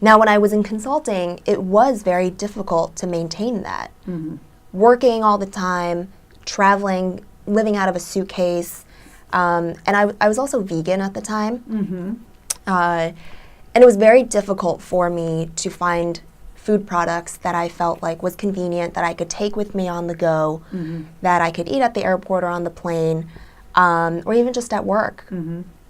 Now, when I was in consulting, it was very difficult to maintain that. Working all the time, traveling, living out of a suitcase, and I was also vegan at the time. And it was very difficult for me to find food products that I felt like was convenient, that I could take with me on the go, that I could eat at the airport or on the plane, or even just at work.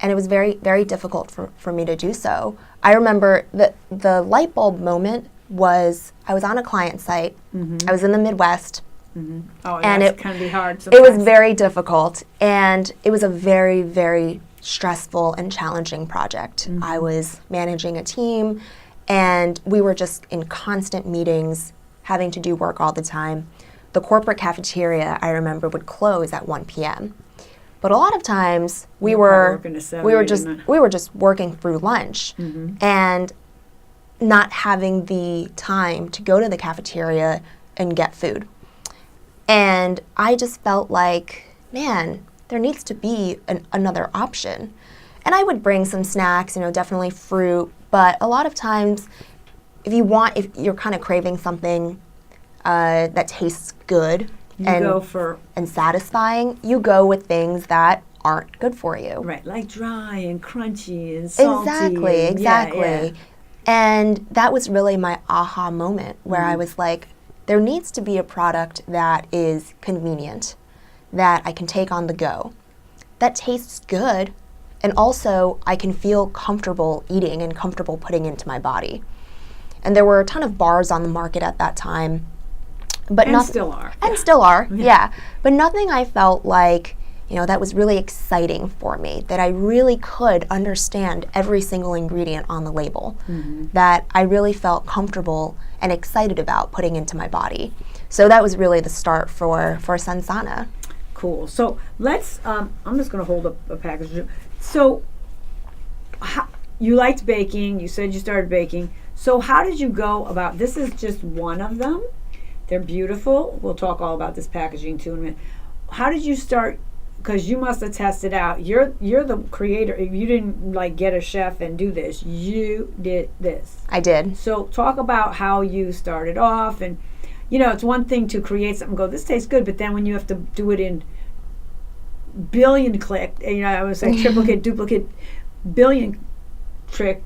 And it was very, very difficult for me to do so. I remember the light bulb moment was I was on a client site. I was in the Midwest. Oh, and that can be hard. It was very difficult, and it was a very, very stressful and challenging project. I was managing a team, and we were just in constant meetings, having to do work all the time. The corporate cafeteria, I remember, would close at 1 p.m. But a lot of times we were just working through lunch and not having the time to go to the cafeteria and get food. And I just felt like, man, there needs to be another option. And I would bring some snacks, definitely fruit, but a lot of times if you're kind of craving something that tastes good and satisfying, you go with things that aren't good for you. Right, like dry and crunchy and salty. Exactly. Yeah. And that was really my aha moment where I was like, there needs to be a product that is convenient, that I can take on the go, that tastes good, and also I can feel comfortable eating and comfortable putting into my body. And there were a ton of bars on the market at that time. Still are. And still are, yeah. But nothing I felt like, that was really exciting for me, that I really could understand every single ingredient on the label, that I really felt comfortable and excited about putting into my body. So that was really the start for SunSana. Cool. So let's, I'm just going to hold up a package. So you liked baking, you said you started baking. So how did you go about, this is just one of them. They're beautiful. We'll talk all about this packaging too in a minute. How did you start? Because you must have tested out. You're the creator. If you didn't get a chef and do this, you did this. I did. So talk about how you started off. And it's one thing to create something and go, this tastes good, but then when you have to do it in billion click, I would say triplicate, duplicate, billion trick,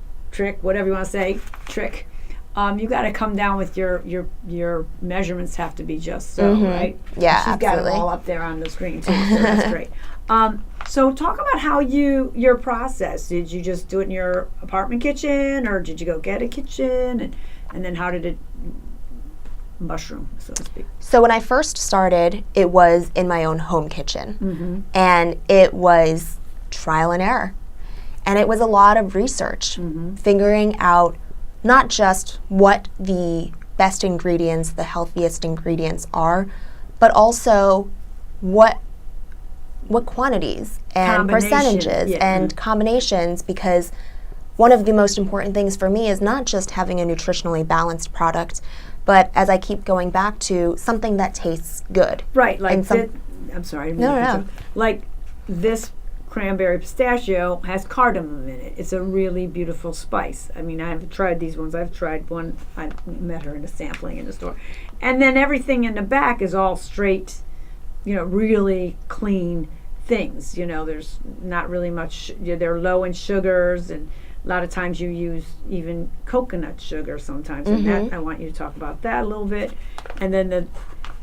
whatever you want to say, trick. You got to come down with your measurements have to be just so, right? Yeah, She's got it all up there on the screen too, so that's great. So talk about how your process. Did you just do it in your apartment kitchen, or did you go get a kitchen, and then how did it mushroom, so to speak? So when I first started, it was in my own home kitchen, and it was trial and error, and it was a lot of research, figuring out not just what the best ingredients, the healthiest ingredients are, but also what quantities and percentages and combinations, because one of the most important things for me is not just having a nutritionally balanced product, but as I keep going back to, something that tastes good. Right, like I'm sorry. No. Like this cranberry pistachio has cardamom in it. It's a really beautiful spice. I mean, I haven't tried these ones. I've tried one. I met her in a sampling in the store. And then everything in the back is all straight, really clean things. There's not really much. They're low in sugars, and a lot of times you use even coconut sugar sometimes. And that, I want you to talk about that a little bit. And then the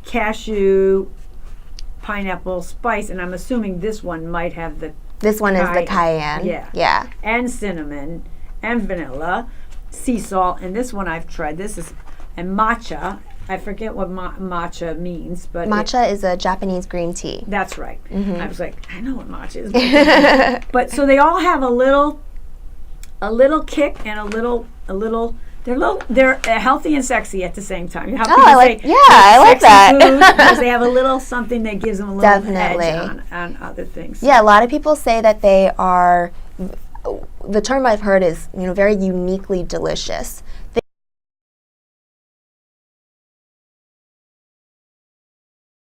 cashew pineapple spice, and I'm assuming this one might have the This one is the cayenne. Yeah. And cinnamon and vanilla, sea salt, and this one I've tried. This is and matcha. I forget what matcha means, but matcha is a Japanese green tea. That's right. I was like, I know what matcha is, but so they all have a little kick and a little. They're healthy and sexy at the same time. I like that. Because they have a little something that gives them a little edge on other things. Yeah, a lot of people say that they are. The term I've heard is very uniquely delicious.